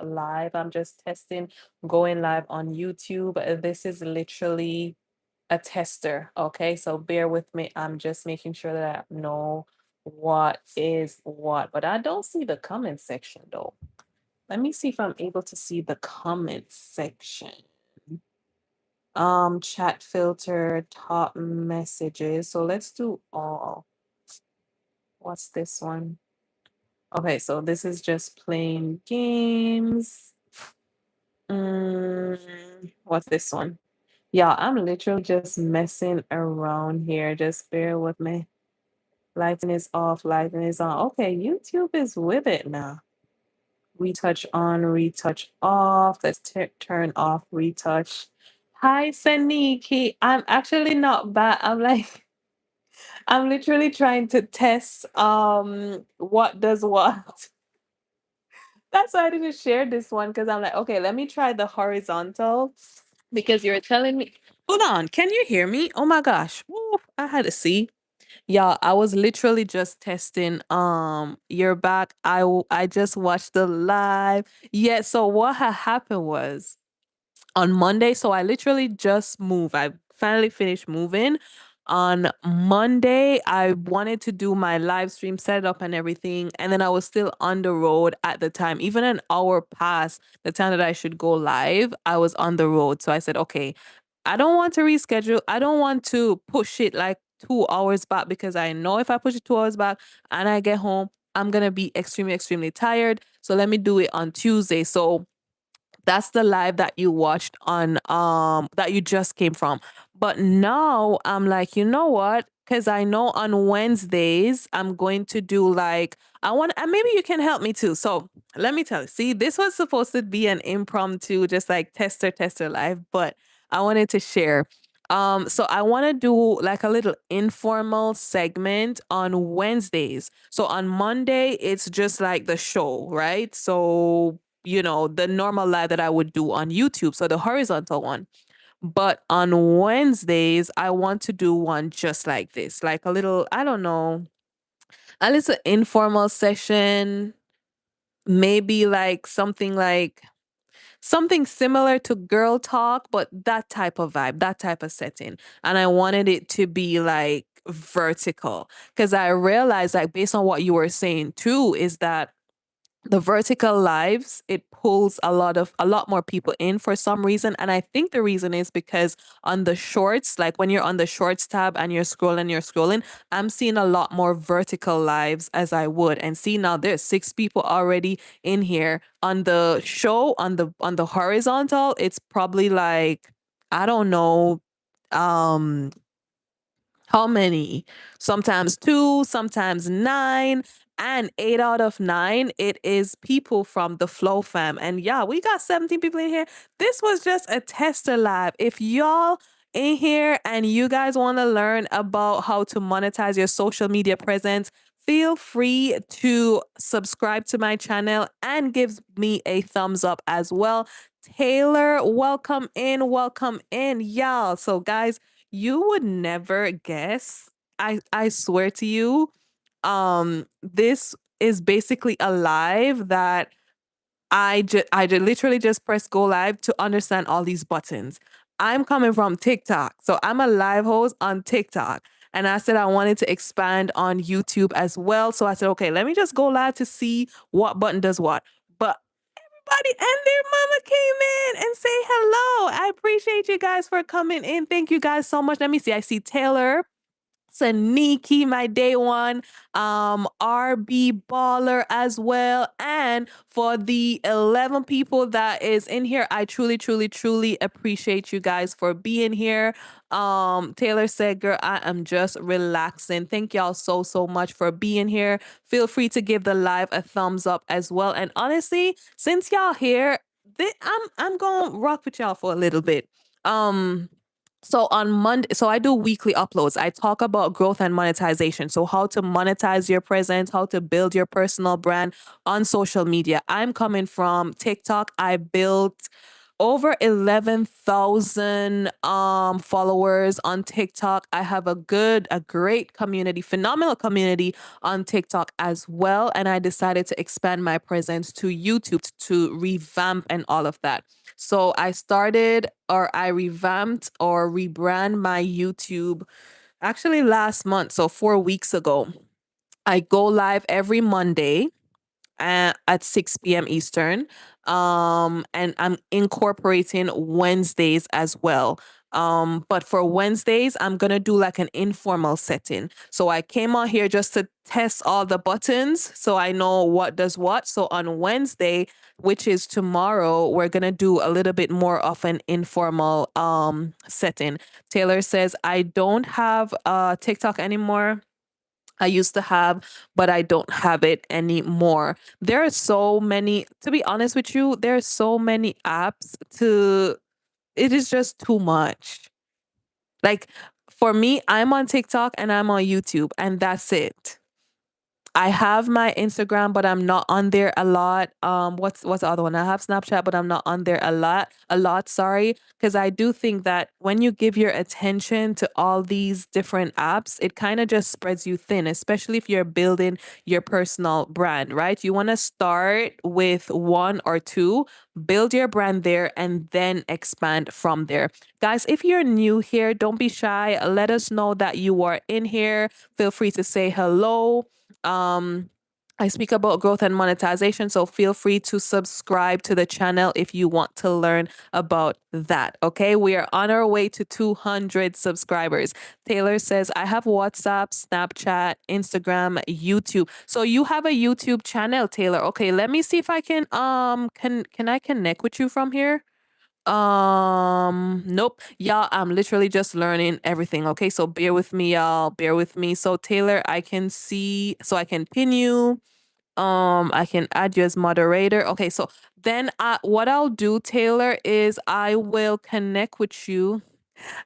live. I'm just testing going live on YouTube. This is literally a tester. Okay, so bear with me. I'm just making sure that I know what is what, but I don't see the comment section though. Let me see if I'm able to see the comment section. Chat filter, top messages. So let's do all. What's this one? Okay, so this is just playing games. What's this one? Yeah, I'm literally just messing around here. Just bear with me. Lighting is off, lighting is on. Okay, YouTube is with it now. Retouch on, retouch off. Let's turn off retouch. Hi, Saniki. I'm actually not bad. I'm like, I'm literally trying to test what does what. That's why I didn't share this one because I'm like, okay, let me try the horizontal because you're telling me. Hold on, can you hear me? Oh my gosh. Woo, I had to see. Yeah, I was literally just testing your back. I just watched the live. Yeah, so what had happened was on Monday. So I literally just moved. I finally finished moving. On Monday, I wanted to do my live stream setup and everything. And then I was still on the road at the time. Even an hour past the time that I should go live, I was on the road. So I said, okay, I don't want to reschedule. I don't want to push it like 2 hours back because I know if I push it 2 hours back and I get home, I'm going to be extremely, extremely tired. So let me do it on Tuesday. So that's the live that you watched on that you just came from. But now I'm like, you know what? Cuz I know on Wednesdays I'm going to do like I want and maybe you can help me too. So, let me tell you. See, this was supposed to be an impromptu just like tester live, but I wanted to share. So I want to do like a little informal segment on Wednesdays. So on Monday it's just like the show, right? So the normal live that I would do on YouTube. So the horizontal one. But on Wednesdays, I want to do one just like this, like a little, I don't know, a little informal session, maybe like something similar to girl talk, but that type of vibe, that type of setting. And I wanted it to be like vertical because I realized, like, based on what you were saying too, is that the vertical lives it pulls a lot more people in for some reason, and I think the reason is because on the shorts, like when you're on the shorts tab and you're scrolling, I'm seeing a lot more vertical lives as I would. And see, now there's 6 people already in here. On the show, on the horizontal, it's probably like, I don't know, um how many? Sometimes two, sometimes nine, and 8 out of 9, it is people from the Flow fam. And yeah, we got 17 people in here. This was just a tester live. If y'all in here and you guys want to learn about how to monetize your social media presence, feel free to subscribe to my channel and give me a thumbs up as well. Taylor, welcome in, y'all. So, guys, you would never guess. I swear to you, this is basically a live that literally just press go live to understand all these buttons. I'm coming from TikTok. So I'm a live host on TikTok. And I said I wanted to expand on YouTube as well. So I said, okay, let me just go live to see what button does what. But everybody and their mama came in and say hello. I appreciate you guys for coming in. Thank you guys so much. Let me see. I see Taylor. Saniki, my day one, RB Baller as well. And for the 11 people that is in here, I truly, truly, truly appreciate you guys for being here. Taylor said, girl, I am just relaxing. Thank y'all so, so much for being here. Feel free to give the live a thumbs up as well. And honestly, since y'all here, I'm gonna rock with y'all for a little bit. So on Monday, so I do weekly uploads. I talk about growth and monetization. So how to monetize your presence, how to build your personal brand on social media. I'm coming from TikTok. I built over 11,000 followers on TikTok. I have a great community, phenomenal community on TikTok as well, and I decided to expand my presence to YouTube to revamp and all of that. So I revamped or rebrand my YouTube actually last month, so 4 weeks ago. I go live every Monday at 6 p.m. Eastern. And I'm incorporating Wednesdays as well. But for Wednesdays, I'm gonna do like an informal setting. So I came on here just to test all the buttons so I know what does what. So on Wednesday, which is tomorrow, we're gonna do a little bit more of an informal setting. Taylor says, I don't have TikTok anymore. I used to have, but I don't have it anymore. There are so many, to be honest with you, there are so many apps it is just too much. Like for me, I'm on TikTok and I'm on YouTube, and that's it. I have my Instagram, but I'm not on there a lot. What's the other one? I have Snapchat, but I'm not on there a lot, sorry. Because I do think that when you give your attention to all these different apps, it kind of just spreads you thin, especially if you're building your personal brand, right? You want to start with one or two, build your brand there, and then expand from there. Guys, if you're new here, don't be shy. Let us know that you are in here. Feel free to say hello. um, I speak about growth and monetization, so feel free to subscribe to the channel if you want to learn about that. Okay, we are on our way to 200 subscribers. Taylor says, I have WhatsApp, Snapchat, Instagram, YouTube. So you have a YouTube channel, Taylor. Okay, let me see if I can I connect with you from here? Nope. Y'all, I'm literally just learning everything. Okay, so bear with me, y'all. Bear with me. So Taylor, I can see, so I can pin you. I can add you as moderator. Okay, so then what I'll do, Taylor, is I will connect with you.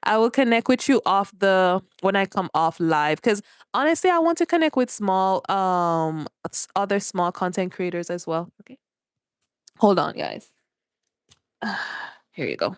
I will connect with you off the when I come off live. Because honestly, I want to connect with small other small content creators as well. Okay. Hold on, guys. Here you go.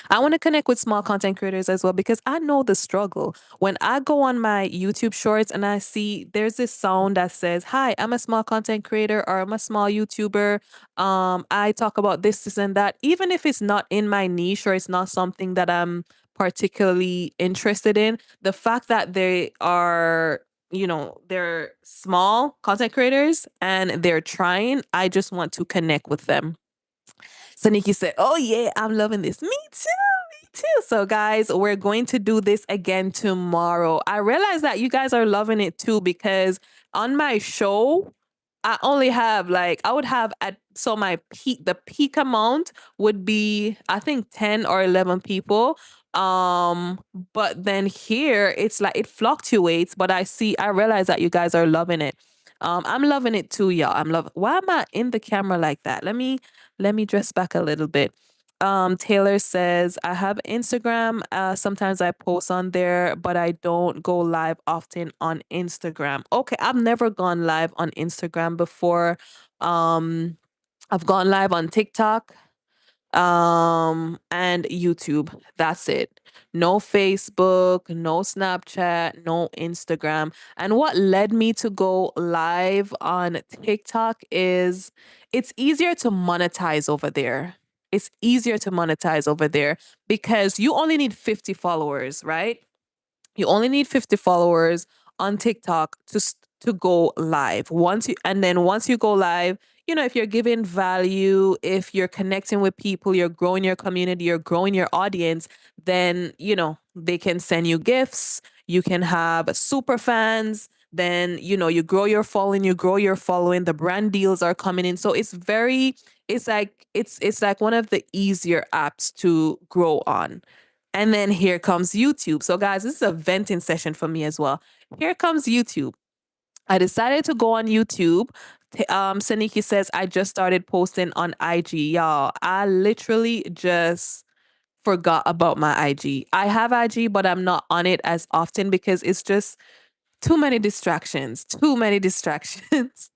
I want to connect with small content creators as well because I know the struggle. When I go on my YouTube shorts and I see there's this sound that says, "Hi, I'm a small content creator or I'm a small YouTuber. I talk about this, this, and that." Even if it's not in my niche or it's not something that I'm particularly interested in, the fact that they are, they're small content creators and they're trying, I just want to connect with them. So Nikki said, "Oh yeah, I'm loving this." Me too. Me too. So guys, we're going to do this again tomorrow. I realize that you guys are loving it too because on my show, I only have like I would have at so my peak amount would be I think 10 or 11 people. Um but then here it's like it fluctuates, but I realize that you guys are loving it. I'm loving it too, y'all. Why am I in the camera like that? Let me dress back a little bit. Taylor says, I have Instagram. Sometimes I post on there, but I don't go live often on Instagram. Okay, I've never gone live on Instagram before. Um, I've gone live on TikTok, and YouTube. That's it. No Facebook, no Snapchat, no Instagram. And what led me to go live on TikTok is it's easier to monetize over there. It's easier to monetize over there because you only need 50 followers, right? You only need 50 followers on TikTok to go live. Once you go live, if you're giving value, if you're connecting with people, you're growing your community, you're growing your audience, then, they can send you gifts. You can have super fans. Then, you grow your following, the brand deals are coming in. So it's like one of the easier apps to grow on. And then here comes YouTube. So, guys, this is a venting session for me as well. Here comes YouTube. I decided to go on YouTube. Saniki says, I just started posting on IG. Y'all, I literally just forgot about my IG. I have IG, but I'm not on it as often because it's just too many distractions. Too many distractions.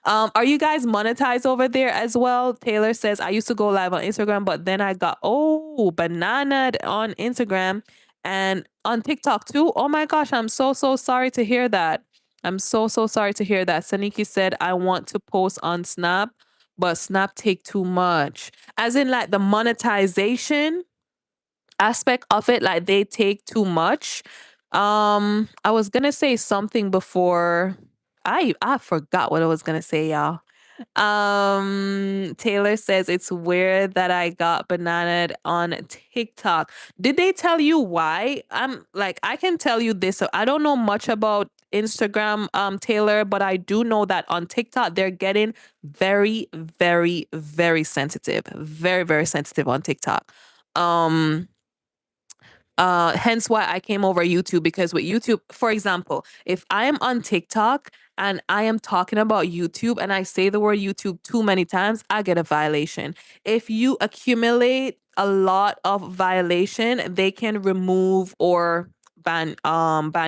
Are you guys monetized over there as well? Taylor says, I used to go live on Instagram, but then I got, bananaed on Instagram and on TikTok too. Oh my gosh, I'm so, so sorry to hear that. I'm so, so sorry to hear that. Saniki said, I want to post on Snap, but Snap take too much. As in like the monetization aspect of it, like they take too much. I was gonna say something before. I forgot what I was gonna say, y'all. Taylor says it's weird that I got bananaed on TikTok. Did they tell you why? I'm like, I can tell you this. So I don't know much about Instagram, Taylor, but I do know that on TikTok they're getting very, very, very sensitive. Very, very sensitive on TikTok. Um hence why I came over YouTube, because with YouTube, for example, if I am on TikTok and I am talking about YouTube and I say the word YouTube too many times, I get a violation. If you accumulate a lot of violation, they can remove or ban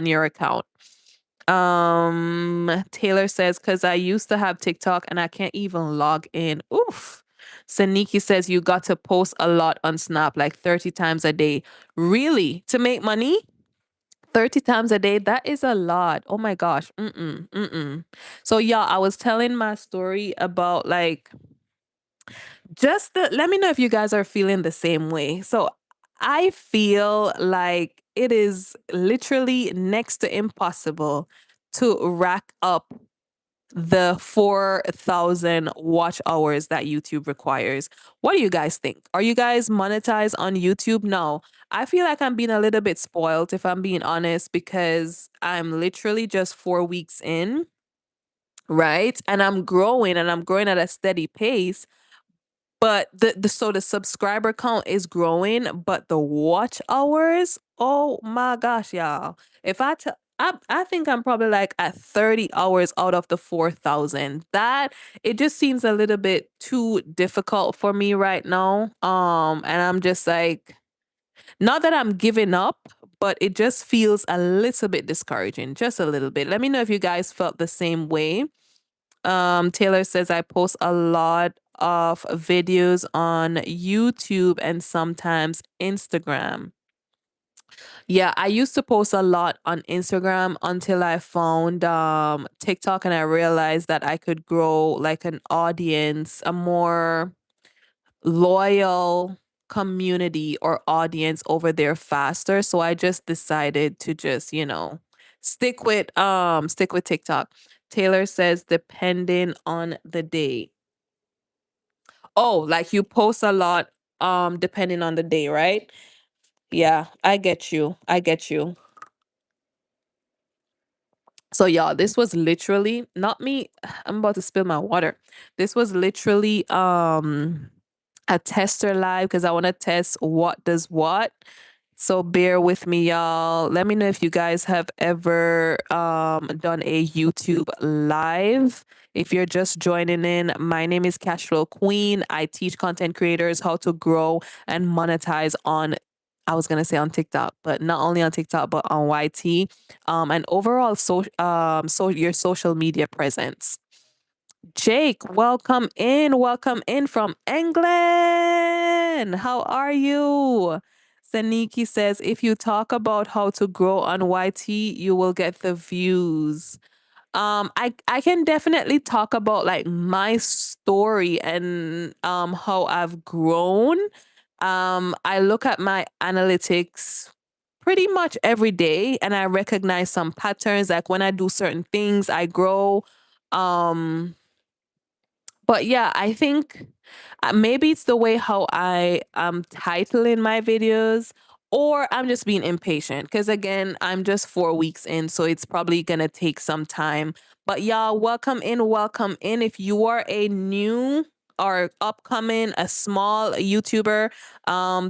your account. Taylor says, because I used to have TikTok and I can't even log in. Oof. Saniki says you got to post a lot on Snap, like 30 times a day. Really? To make money? 30 times a day? That is a lot. Oh my gosh. Mm-mm. Mm-mm. So yeah, I was telling my story about like just let me know if you guys are feeling the same way. So I feel like it is literally next to impossible to rack up the 4,000 watch hours that YouTube requires. What do you guys think? Are you guys monetized on YouTube? No. I feel like I'm being a little bit spoiled, if I'm being honest, because I'm literally just 4 weeks in, right? And I'm growing at a steady pace. But the subscriber count is growing, but the watch hours, oh my gosh, y'all. If I think I'm probably like at 30 hours out of the 4,000. That it just seems a little bit too difficult for me right now. And I'm just like, not that I'm giving up, but it just feels a little bit discouraging, just a little bit. Let me know if you guys felt the same way. Taylor says I post a lot of videos on YouTube and sometimes Instagram. Yeah, I used to post a lot on Instagram until I found TikTok and I realized that I could grow like an audience, a more loyal community or audience over there faster. So I just decided to just, stick with TikTok. Taylor says depending on the day. Oh, like you post a lot depending on the day, right? Yeah, I get you. I get you. So y'all, this was literally not me. I'm about to spill my water. This was literally a tester live because I want to test what does what. So bear with me, y'all. Let me know if you guys have ever done a YouTube live. If you're just joining in, my name is Cashflow Queen. I teach content creators how to grow and monetize on, I was gonna say on TikTok, but not only on TikTok, but on YT, and overall so your social media presence. Jake, welcome in from England. How are you? Saniki says, if you talk about how to grow on YT, you will get the views. I can definitely talk about like my story and how I've grown. I look at my analytics pretty much every day and I recognize some patterns. Like when I do certain things, I grow. Um but yeah, I think maybe it's the way how I am titling my videos, or I'm just being impatient. Because again, I'm just 4 weeks in, so it's probably gonna take some time. But y'all, welcome in, welcome in. If you are a new or upcoming, a small YouTuber,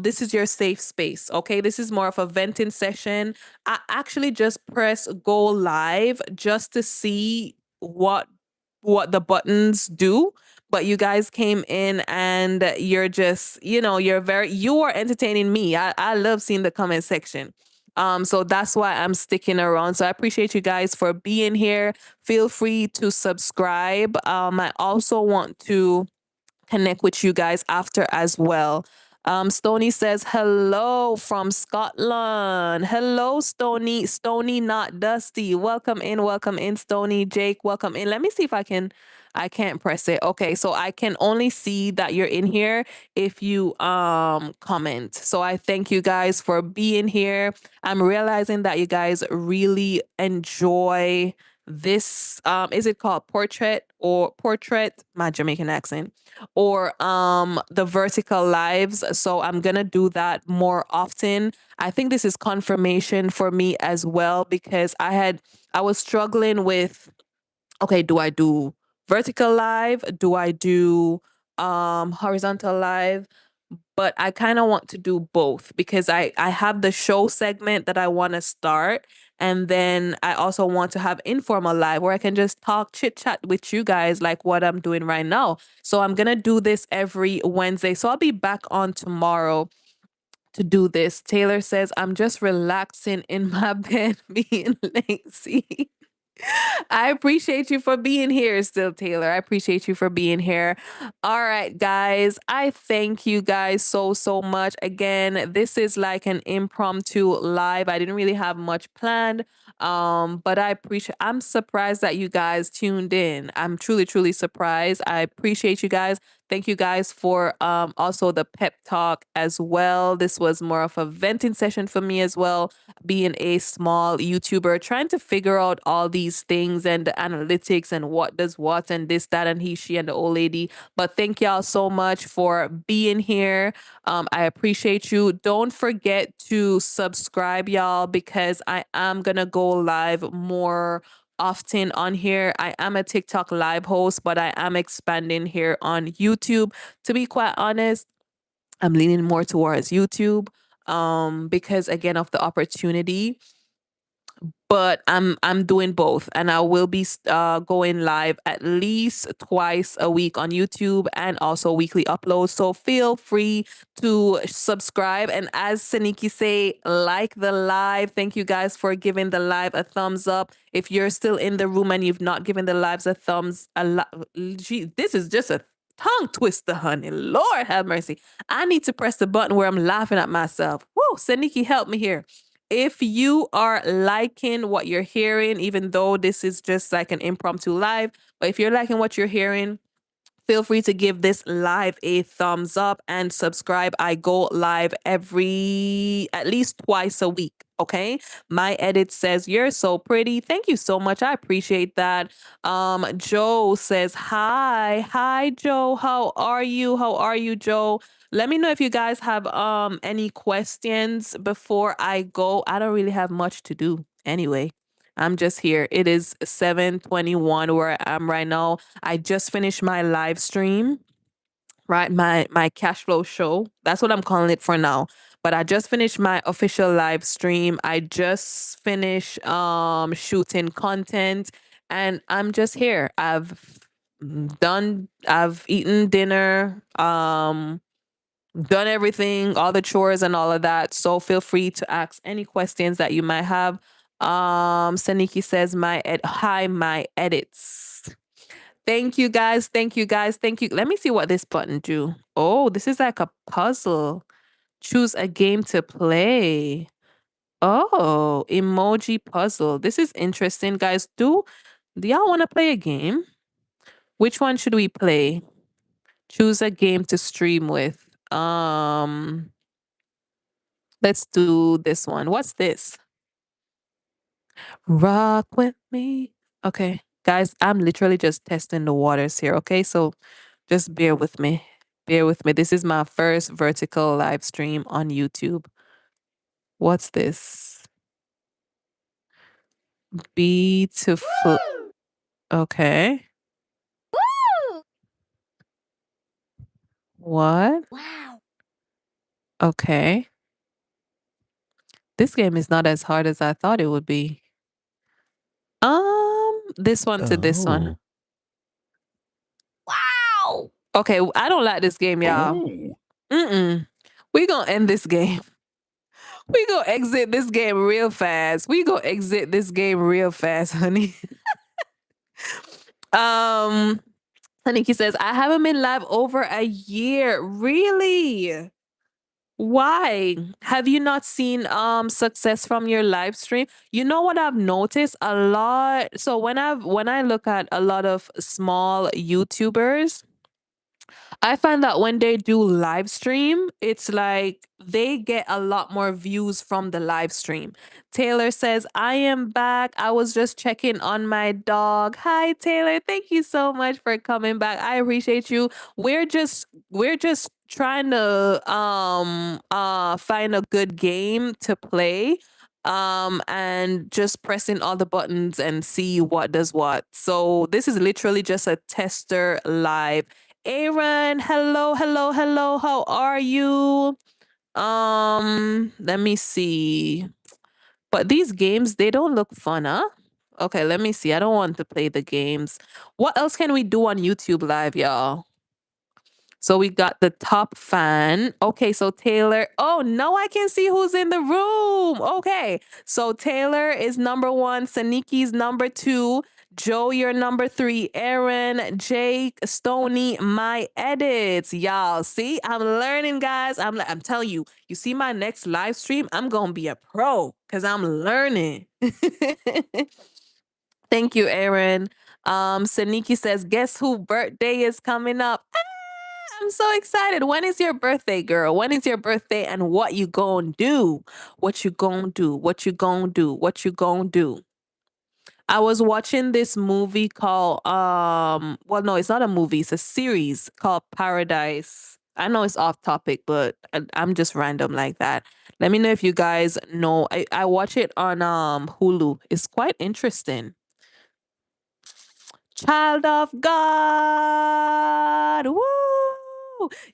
this is your safe space. Okay, this is more of a venting session. I actually just press go live just to see what the buttons do, but you guys came in and you're just, you are entertaining me. I love seeing the comment section. So that's why I'm sticking around. So I appreciate you guys for being here. Feel free to subscribe. I also want to connect with you guys after as well. Stony says hello from Scotland. Hello, Stony. Stony, not Dusty. Welcome in, Stony. Jake, welcome in. Let me see if I can. I can't press it. Okay, so I can only see that you're in here if you comment. So I thank you guys for being here. I'm realizing that you guys really enjoy this. Is it called portrait? My Jamaican accent or the vertical lives. So I'm going to do that more often. I think this is confirmation for me as well because I was struggling with, okay, do I do vertical live? Do I do horizontal live? But I kind of want to do both because I have the show segment that I want to start, and then I also want to have informal live where I can just talk chit chat with you guys like what I'm doing right now. So I'm going to do this every Wednesday. So I'll be back on tomorrow to do this. Taylor says I'm just relaxing in my bed being lazy. I appreciate you for being here still, Taylor. I appreciate you for being here. All right, guys. I thank you guys so much. Again, this is like an impromptu live. I didn't really have much planned. But I'm surprised that you guys tuned in. I'm truly surprised. I appreciate you guys. Thank you guys for also the pep talk as well. This was more of a venting session for me as well, being a small YouTuber, trying to figure out all these things and the analytics and what does what and this, that, and he, she, and the old lady. But thank y'all so much for being here. I appreciate you. Don't forget to subscribe, y'all, because I am going to go live more often on here. I am a TikTok live host, but I am expanding here on YouTube. To be quite honest, I'm leaning more towards YouTube because again of the opportunity, but I'm doing both, and I will be going live at least twice a week on YouTube and also weekly uploads. So feel free to subscribe, and as Saniki say, like the live. Thank you guys for giving the live a thumbs up. If you're still in the room and you've not given the lives a thumbs gee, this is just a tongue twister, honey. Lord have mercy. I need to press the button where I'm laughing at myself. Whoa, Saniki, help me here. If you are liking what you're hearing, even though this is just like an impromptu live, but if you're liking what you're hearing, feel free to give this live a thumbs up and subscribe. I go live at least twice a week. Okay. My edit says, "You're so pretty." Thank you so much. I appreciate that. Joe says, "Hi. Hi, Joe. How are you? How are you, Joe?" Let me know if you guys have any questions before I go. I don't really have much to do anyway. I'm just here. It is 7:21 where I am right now. I just finished my live stream, right? My cash flow show. That's what I'm calling it for now. But I just finished my official live stream. I just finished shooting content, and I'm just here. I've eaten dinner, done everything, all the chores and all of that. So feel free to ask any questions that you might have. Saniki says my edits. Thank you guys. Thank you guys. Thank you. Let me see what this button do. Oh, this is like a puzzle. Choose a game to play. Oh, emoji puzzle. This is interesting, guys. Do y'all want to play a game? Which one should we play? Choose a game to stream with. Let's do this one. What's this? Rock with me. Okay. Guys, I'm literally just testing the waters here. Okay. So just bear with me. Bear with me. This is my first vertical live stream on YouTube. What's this? Beautiful. Okay. What? Okay. This game is not as hard as I thought it would be. This one to this one. Wow. Okay, I don't like this game, y'all. Mm-mm. We gonna end this game. We go exit this game real fast. We go exit this game real fast, honey. um, Tanika says, I haven't been live over a year. Really? Why? Have you not seen success from your live stream? You know what I've noticed a lot. So when I look at a lot of small YouTubers, I find that when they do live stream, it's like they get a lot more views from the live stream. Taylor says, I am back. I was just checking on my dog. Hi, Taylor. Thank you so much for coming back. I appreciate you. We're just trying to find a good game to play and just pressing all the buttons and see what does what. So this is literally just a tester live. Aaron, hello, hello, hello. How are you? Let me see. But these games, they don't look fun, huh? Okay, let me see. I don't want to play the games. What else can we do on YouTube Live, y'all? So we got the top fan. Okay, so Taylor. Oh, now I can see who's in the room. Okay. So Taylor is number one. Saniki's number two. Joe, you're number three. Aaron, Jake, Stony, my edits. Y'all, see, I'm learning, guys. I'm telling you, you see my next live stream, I'm gonna be a pro because I'm learning. Thank you, Aaron. Saniki says, guess who birthday is coming up? I'm so excited. When is your birthday, girl? When is your birthday and what you gonna do? What you gonna do? What you gonna do? What you gonna do? I was watching this movie called well no, it's not a movie, it's a series called Paradise. I know it's off topic, but I'm just random like that. Let me know if you guys know. I watch it on Hulu. It's quite interesting. Child of God. Woo!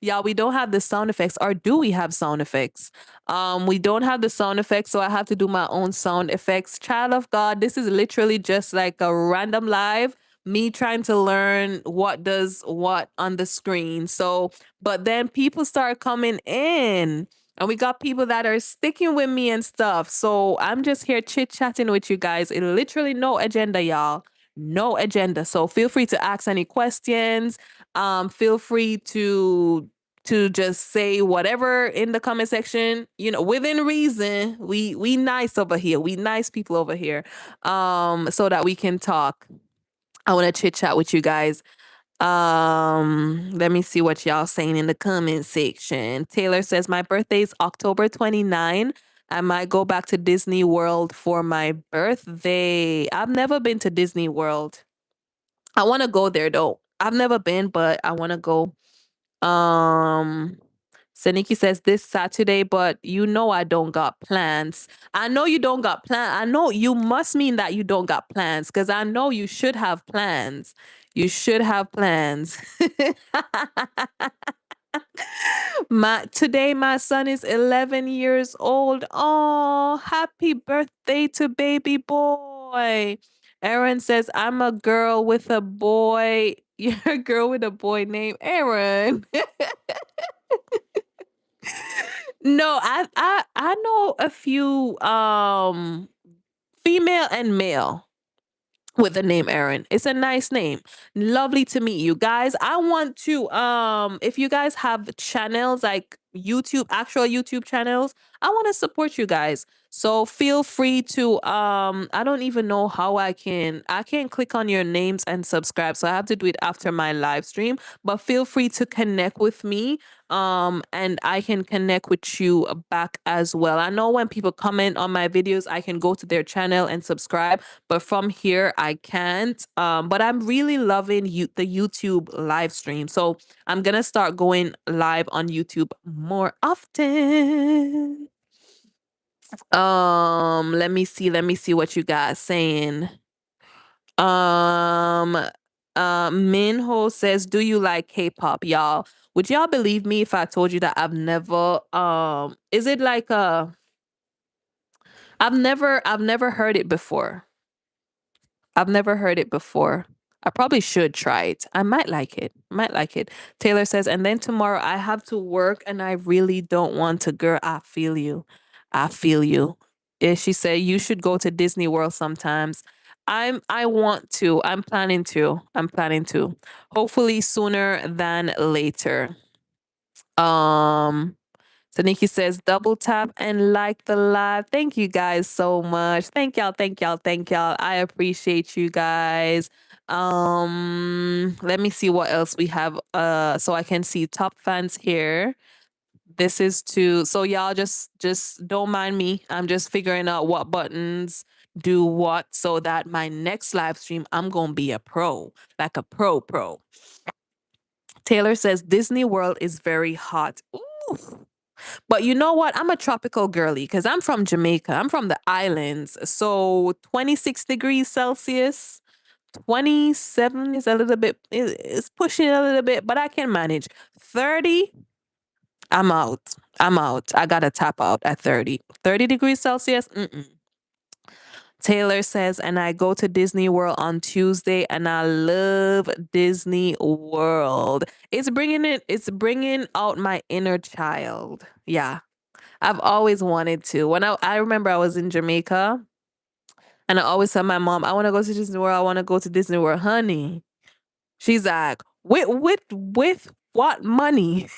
Yeah, we don't have the sound effects, or do we have sound effects? We don't have the sound effects, so I have to do my own sound effects. Child of God, this is literally just like a random live, me trying to learn what does what on the screen. So, but then people start coming in. And we got people that are sticking with me and stuff. So I'm just here chit chatting with you guys. It literally no agenda, y'all, no agenda. So feel free to ask any questions. Feel free to just say whatever in the comment section. You know, within reason. We nice over here. We nice people over here. So that we can talk. I want to chit chat with you guys. Let me see what y'all saying in the comment section. Taylor says my birthday is October 29. I might go back to Disney World for my birthday. I've never been to Disney World. I want to go there though. I've never been, but I want to go. Um Saniki says this Saturday, but you know I don't got plans. I know you don't got plans. I know you must mean that you don't got plans because I know you should have plans. You should have plans. My son is 11 years old. Oh, happy birthday to baby boy. Aaron says, I'm a girl with a boy. You're a girl with a boy named Aaron. No, I know a few female and male with the name Aaron. It's a nice name. Lovely to meet you guys. I want to if you guys have channels like YouTube, actual YouTube channels, I want to support you guys. So feel free to I don't even know how I can click on your names and subscribe. So I have to do it after my live stream, but feel free to connect with me and I can connect with you back as well. I know when people comment on my videos, I can go to their channel and subscribe, but from here I can't. But I'm really loving the YouTube live stream. So I'm gonna start going live on YouTube more often. Let me see what you guys saying. Um Minho says, do you like K-pop, y'all? Would y'all believe me if I told you that I've never is it like I've never heard it before. I've never heard it before. I probably should try it. I might like it. Might like it. Taylor says, and then tomorrow I have to work and I really don't want to. Girl, I feel you. I feel you. She said you should go to Disney World sometimes. I want to. I'm planning to. I'm planning to. Hopefully sooner than later. Um so Nikki says double tap and like the live. Thank you guys so much. Thank y'all, thank y'all, thank y'all. I appreciate you guys. Let me see what else we have. So I can see top fans here. This is to so y'all just don't mind me. I'm just figuring out what buttons do what so that my next live stream I'm gonna be a pro, like a pro. Taylor says Disney World is very hot. Ooh. But you know what? I'm a tropical girly because I'm from Jamaica. I'm from the islands. So 26 degrees Celsius, 27 is a little bit, it's pushing a little bit, but I can manage. 30, I'm out. I'm out. I got to tap out at 30. 30 degrees Celsius? Mm-mm. Taylor says, and I go to Disney World on Tuesday and I love Disney World. It's bringing out my inner child. Yeah. I've always wanted to. When I remember I was in Jamaica and I always tell my mom, I want to go to Disney World. I want to go to Disney World, honey. She's like, with what money?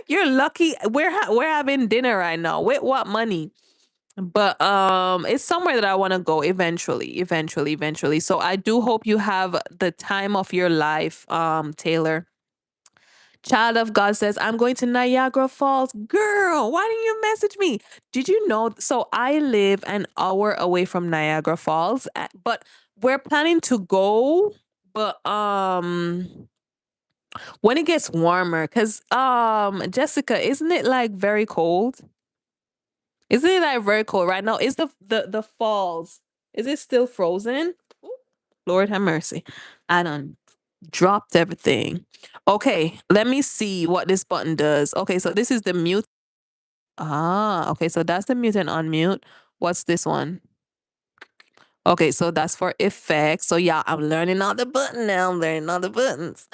You're lucky. We're having dinner right now. With what money? But it's somewhere that I want to go eventually. So I do hope you have the time of your life, Taylor. Child of God says, I'm going to Niagara Falls. Girl, why didn't you message me? Did you know? So I live an hour away from Niagara Falls, but we're planning to go, but when it gets warmer, because Jessica, isn't it like very cold? Isn't it like very cold right now? Is the falls, is it still frozen? Ooh, Lord have mercy. I done dropped everything. Okay, let me see what this button does. Okay, so this is the mute. Ah, okay, so that's the mute and unmute. What's this one? Okay, so that's for effects. So yeah, I'm learning all the button now. I'm learning all the buttons.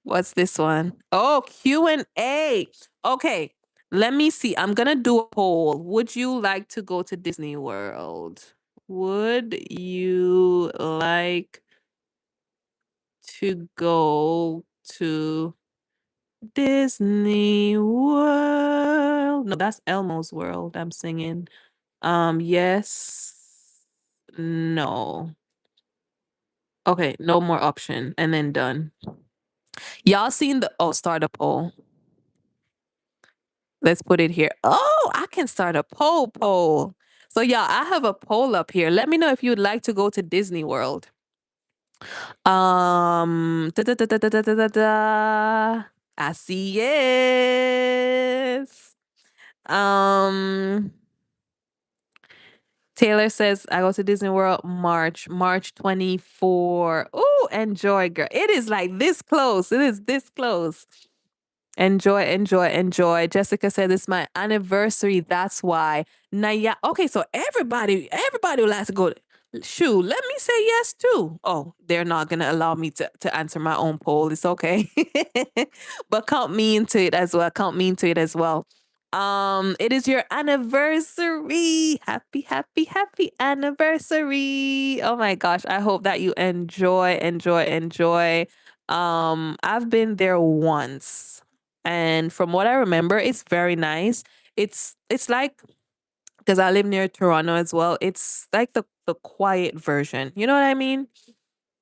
What's this one? Oh, Q&A. Okay, let me see. I'm gonna do a poll. Would you like to go to Disney World? Would you like to go to Disney World? No, that's Elmo's World. I'm singing. Yes. No. Okay, no more option and then done. Y'all seen the start a poll. Let's put it here. Oh, I can start a poll. So y'all, I have a poll up here. Let me know if you'd like to go to Disney World. Da, da, da, da, da, da, da, da, da. I see yes. Um Taylor says, I go to Disney World March 24. Oh, enjoy, girl. It is like this close. It is this close. Enjoy. Jessica said it's my anniversary. That's why. Naya. Okay, so everybody would like to go. Shoot, let me say yes too. Oh, they're not gonna allow me to answer my own poll. It's okay. But count me into it as well. Count me into it as well. It is your anniversary. Happy anniversary. Oh my gosh. I hope that you enjoy. I've been there once. And from what I remember, it's very nice. It's like because I live near Toronto as well. It's like the quiet version. You know what I mean?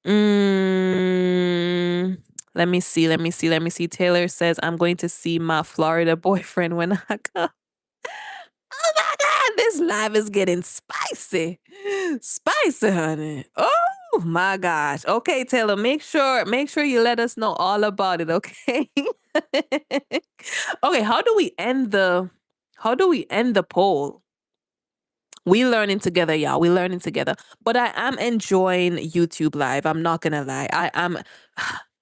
Mm, let me see. Taylor says I'm going to see my Florida boyfriend when I go. Oh my God, this live is getting spicy. Spicy, honey. Oh my gosh. Okay, Taylor, make sure you let us know all about it, okay? Okay, how do we end the poll? We learning together, y'all. We learning together. But I am enjoying YouTube live. I'm not gonna lie.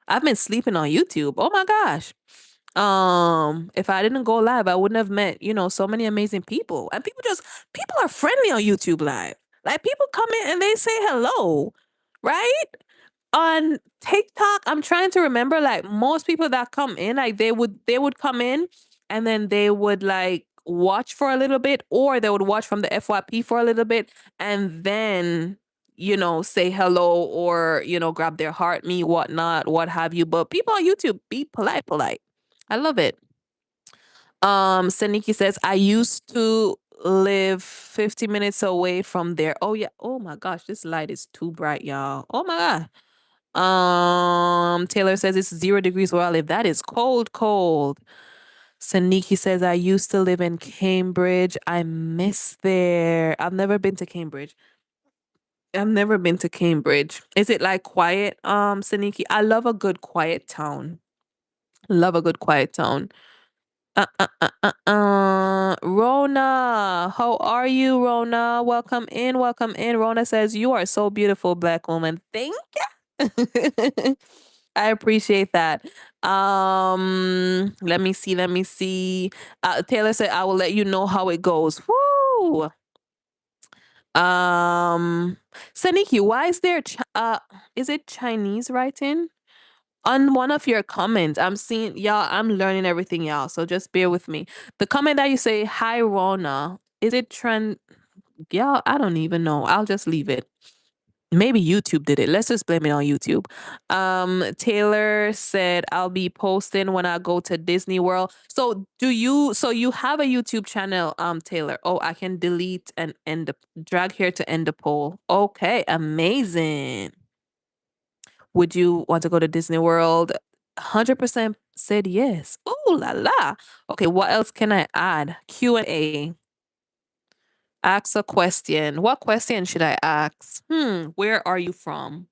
I've been sleeping on YouTube. Oh my gosh. If I didn't go live, I wouldn't have met, so many amazing people. And people are friendly on YouTube live. Like people come in and they say hello, right? On TikTok, I'm trying to remember like most people that come in, like they would come in and then they would like watch for a little bit, or they would watch from the FYP for a little bit and then, say hello or, grab their heart, me, whatnot, what have you. But people on YouTube, be polite, polite. I love it. Saniki says, I used to live 50 minutes away from there. Oh yeah. Oh my gosh, this light is too bright, y'all. Oh my god. Taylor says it's 0 degrees where I live. That is cold, cold. Saniki says I used to live in Cambridge. I miss there. I've never been to Cambridge. I've never been to Cambridge. Is it like quiet, Saniki? I love a good quiet town. Love a good quiet town. Rona, how are you, Rona? Welcome in, welcome in. Rona says, you are so beautiful, black woman. Thank you. I appreciate that. Let me see, let me see. Taylor said, I will let you know how it goes. Woo! Um, Saniki, why is there, is it Chinese writing? On one of your comments, I'm seeing y'all, I'm learning everything, y'all. So just bear with me. The comment that you say, hi Rona, is it trend? Y'all, I don't even know. I'll just leave it. Maybe YouTube did it. Let's just blame it on YouTube. Taylor said, I'll be posting when I go to Disney World. So you have a YouTube channel, Taylor. Oh, I can delete and end the drag here to end the poll. Okay, amazing. Would you want to go to Disney World? 100% said yes. Ooh la la. Okay, what else can I add? Q&A. Ask a question. What question should I ask? Where are you from?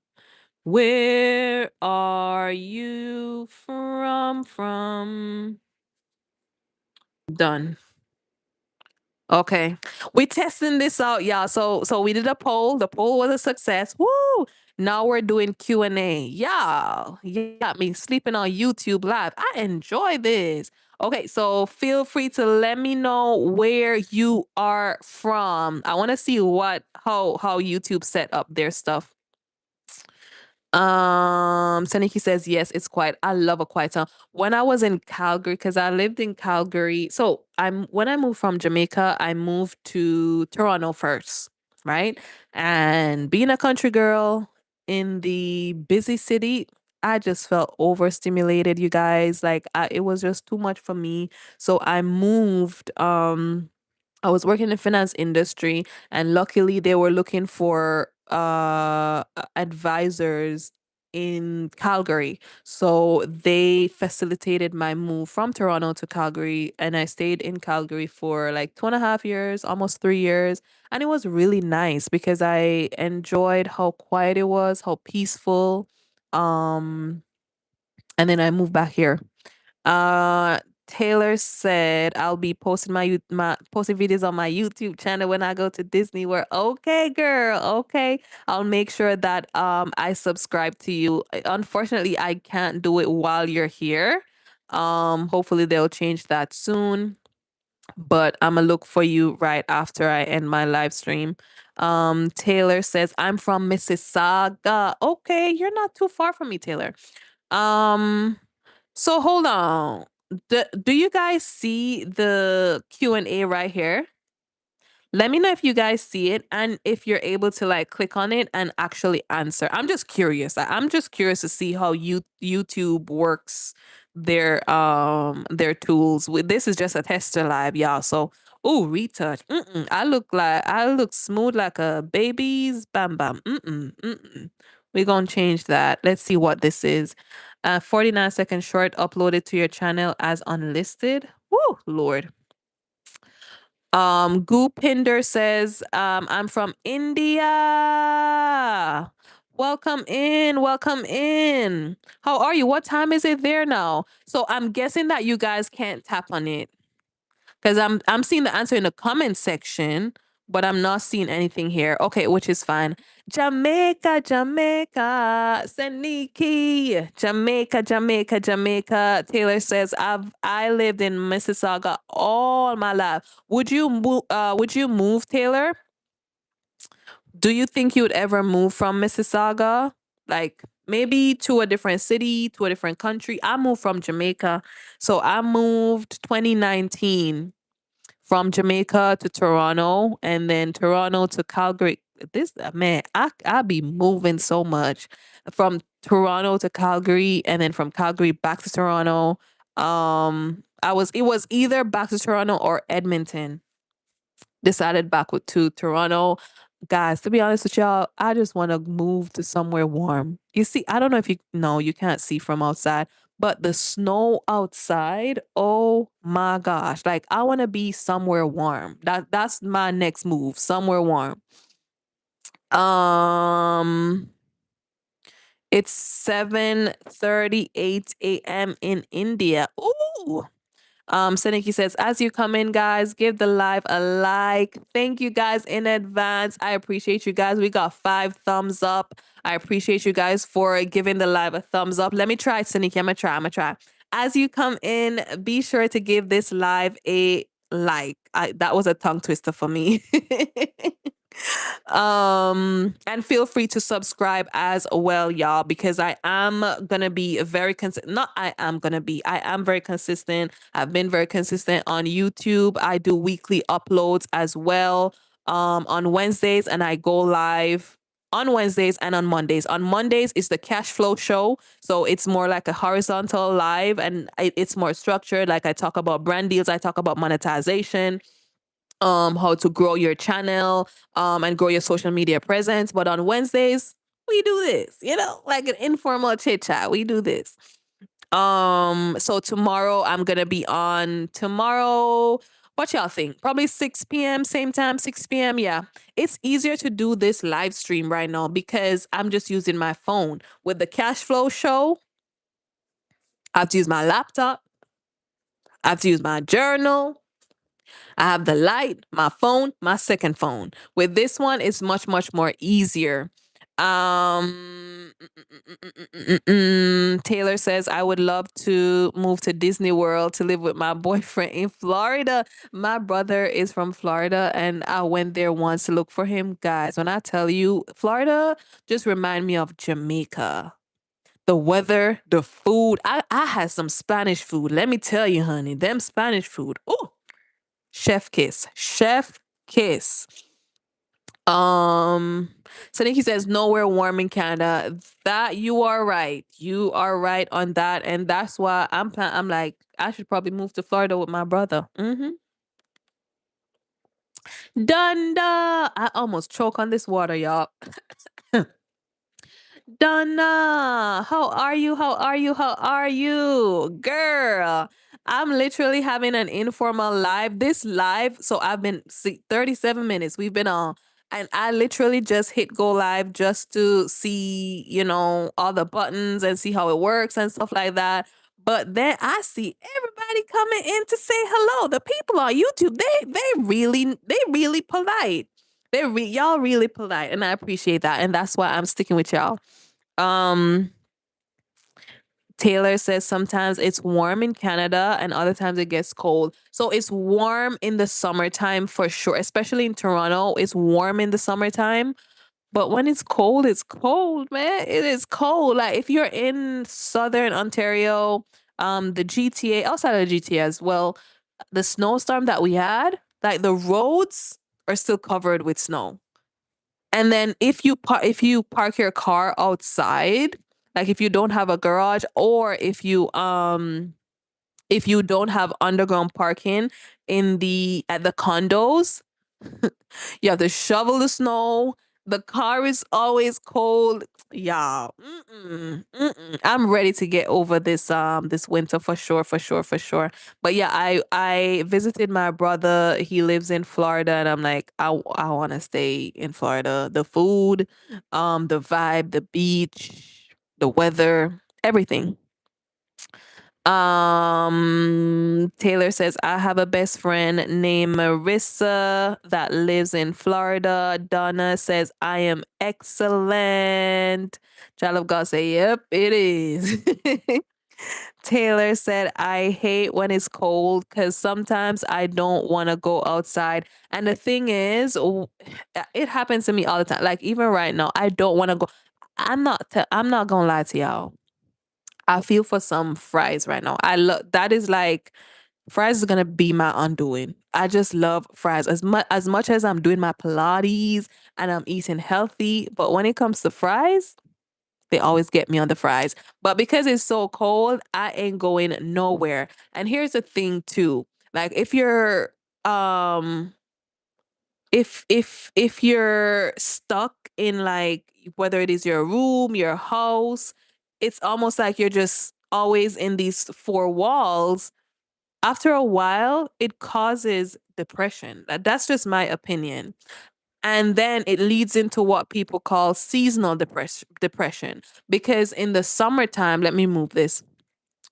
Where are you from? Done. Okay. We testing this out, y'all. So we did a poll. The poll was a success. Woo! Now we're doing Q&A. Y'all, you got me sleeping on YouTube Live. I enjoy this. Okay, so feel free to let me know where you are from. I want to see how YouTube set up their stuff. Saniki says yes, it's quiet. I love a quiet town. When I was in Calgary, because I lived in Calgary, so when I moved from Jamaica, I moved to Toronto first, right? And being a country girl in the busy city, I just felt overstimulated, you guys. Like it was just too much for me. So I moved. I was working in the finance industry, and luckily they were looking for advisors in Calgary. So they facilitated my move from Toronto to Calgary, and I stayed in Calgary for like 2.5 years, almost 3 years. And it was really nice because I enjoyed how quiet it was, how peaceful. Um, and then I moved back here. Uh, Taylor said I'll be posting my posting videos on my YouTube channel when I go to Disney World. Okay, girl. Okay, I'll make sure that I subscribe to you. Unfortunately, I can't do it while you're here. Hopefully they'll change that soon. But I'm gonna look for you right after I end my live stream. Taylor says I'm from Mississauga. Okay, you're not too far from me, Taylor. Um, so hold on. Do you guys see the Q&A right here? Let me know if you guys see it and if you're able to like click on it and actually answer. I'm just curious. I'm just curious to see how YouTube works their tools. This is just a tester live, y'all. So, oh, retouch. I look smooth like a baby's bam bam. We're gonna change that. Let's see what this is. 49-second short uploaded to your channel as unlisted. Woo, Lord. Goopinder says, I'm from India. Welcome in, welcome in. How are you? What time is it there now? So I'm guessing that you guys can't tap on it. Because I'm seeing the answer in the comment section, but I'm not seeing anything here. Okay, which is fine. Jamaica, Jamaica, Seniki, Jamaica, Jamaica, Jamaica. Taylor says I lived in Mississauga all my life. Would you move? Would you move, Taylor? Do you think you would ever move from Mississauga? Like maybe to a different city, to a different country. I moved from Jamaica, so I moved 2019 from Jamaica to Toronto and then Toronto to Calgary. This man, I be moving so much from Toronto to Calgary and then from Calgary back to Toronto. It was either back to Toronto or Edmonton. Decided back to Toronto. Guys, to be honest with y'all, I just want to move to somewhere warm. You see, I don't know if you know, you can't see from outside, but the snow outside, oh my gosh. Like I want to be somewhere warm. That's my next move, somewhere warm. Um it's 7:38 a.m. in India. Ooh. Seneki says, as you come in, guys, give the live a like. Thank you guys in advance. I appreciate you guys. We got 5 thumbs up. I appreciate you guys for giving the live a thumbs up. Let me try, Seneki. I'm gonna try. As you come in, be sure to give this live a like. That was a tongue twister for me. And feel free to subscribe as well, y'all, because I am gonna be very consistent. Not I am gonna be, I am very consistent. I've been very consistent on YouTube. I do weekly uploads as well on Wednesdays, and I go live on Wednesdays and on Mondays. On Mondays is the cash flow show, so it's more like a horizontal live, and it's more structured. Like I talk about brand deals, I talk about monetization, how to grow your channel, and grow your social media presence. But on Wednesdays, we do this, like an informal chit chat. We do this. So tomorrow I'm gonna be on tomorrow. What y'all think? Probably 6 p.m. same time, 6 p.m. Yeah. It's easier to do this live stream right now because I'm just using my phone. With the cash flow show, I have to use my laptop, I have to use my journal, I have the light, my phone, my second phone. With this one, it's much, much more easier. Taylor says, I would love to move to Disney World to live with my boyfriend in Florida. My brother is from Florida and I went there once to look for him. Guys, when I tell you, Florida just remind me of Jamaica. The weather, the food. I had some Spanish food. Let me tell you, honey, them Spanish food. Oh, chef kiss. Chef kiss. Um, so Nikki says nowhere warm in Canada. That you are right. You are right on that, and that's why I'm like I should probably move to Florida with my brother. Dunda. I almost choke on this water, y'all. Donna, how are you? How are you? How are you? Girl, I'm literally having an informal live. This live, so I've been 37 minutes. We've been on, and I literally just hit go live just to see, all the buttons and see how it works and stuff like that. But then I see everybody coming in to say hello. The people on YouTube, they really polite. Y'all really polite, and I appreciate that. And that's why I'm sticking with y'all. Um, Taylor says sometimes it's warm in Canada and other times it gets cold. So it's warm in the summertime for sure, especially in Toronto. It's warm in the summertime, but when it's cold, man. It is cold. Like if you're in Southern Ontario, the GTA, outside of the GTA as well, the snowstorm that we had, like the roads are still covered with snow. And then if you park your car outside, like if you don't have a garage or if you don't have underground parking at the condos, you have to shovel the snow. The car is always cold. Yeah. I'm ready to get over this winter for sure, for sure, for sure. But yeah, I visited my brother. He lives in Florida and I'm like I want to stay in Florida. The food, the vibe, the beach, the weather, everything. Taylor says, I have a best friend named Marissa that lives in Florida. Donna says, I am excellent. Child of God say, yep, it is. Taylor said, I hate when it's cold because sometimes I don't want to go outside. And the thing is, it happens to me all the time. Like even right now, I don't want to go. I'm not gonna lie to y'all. I feel for some fries right now. I love that is like Fries is gonna be my undoing. I just love fries as much as I'm doing my Pilates and I'm eating healthy. But when it comes to fries, they always get me on the fries. But because it's so cold, I ain't going nowhere. And here's the thing too. Like um if you're stuck in like whether it is your room, your house, it's almost like you're just always in these four walls. After a while, it causes depression. That's just my opinion. And then it leads into what people call seasonal depression. Because in the summertime, let me move this.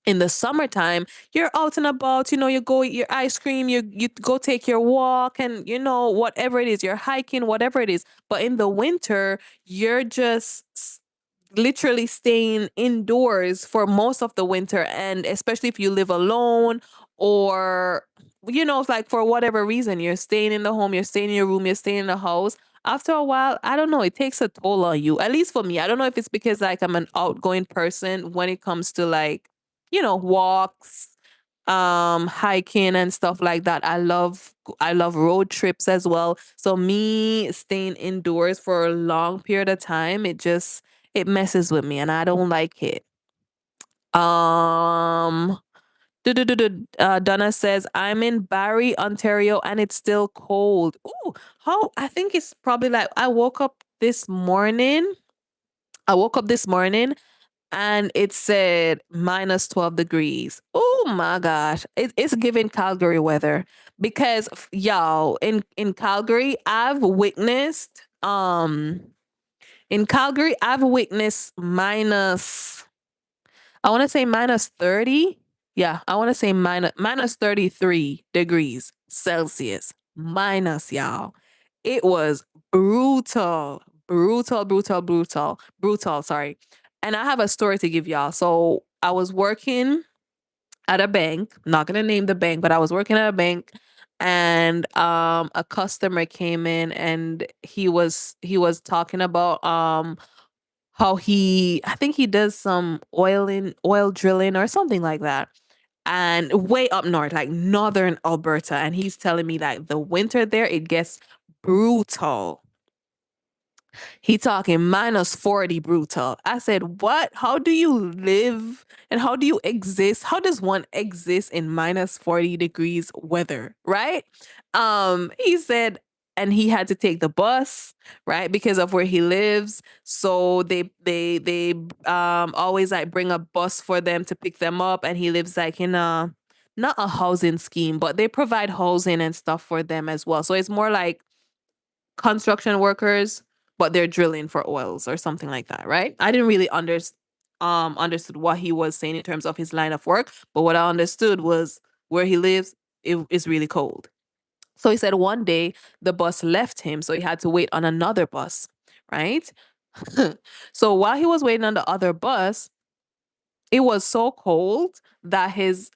In the summertime, you're out and about, you go eat your ice cream, you go take your walk, and whatever it is, you're hiking, whatever it is. But in the winter, you're just literally staying indoors for most of the winter, and especially if you live alone, or it's like for whatever reason you're staying in the home, you're staying in your room, you're staying in the house. After a while, I don't know, it takes a toll on you, at least for me. I don't know if it's because like I'm an outgoing person when it comes to like walks, hiking and stuff like that. I love road trips as well. So me staying indoors for a long period of time, it messes with me and I don't like it. Um Donna says, I'm in Barrie, Ontario, and it's still cold. Ooh, how I think it's probably like I woke up this morning and it said -12 degrees. Oh my gosh. It's giving Calgary weather because y'all in Calgary, I've witnessed minus, I want to say -30. Yeah, I want to say minus 33 degrees Celsius. Minus, y'all. It was brutal. Brutal, brutal, brutal, brutal. Sorry. And I have a story to give y'all. So I was working at a bank. I'm not gonna name the bank, but I was working at a bank, and a customer came in and he was talking about how I think he does some oil drilling or something like that. And way up north, like northern Alberta. And he's telling me like the winter there, it gets brutal. He talking -40 brutal. I said, what? How do you live and how do you exist? How does one exist in -40 degrees weather? Right? He said, and he had to take the bus, right? Because of where he lives. So they always like bring a bus for them to pick them up. And he lives like in a not a housing scheme, but they provide housing and stuff for them as well. So it's more like construction workers, but they're drilling for oils or something like that, right? I didn't really understood what he was saying in terms of his line of work, but what I understood was where he lives, it is really cold. So he said one day the bus left him, so he had to wait on another bus, right? So while he was waiting on the other bus, it was so cold that his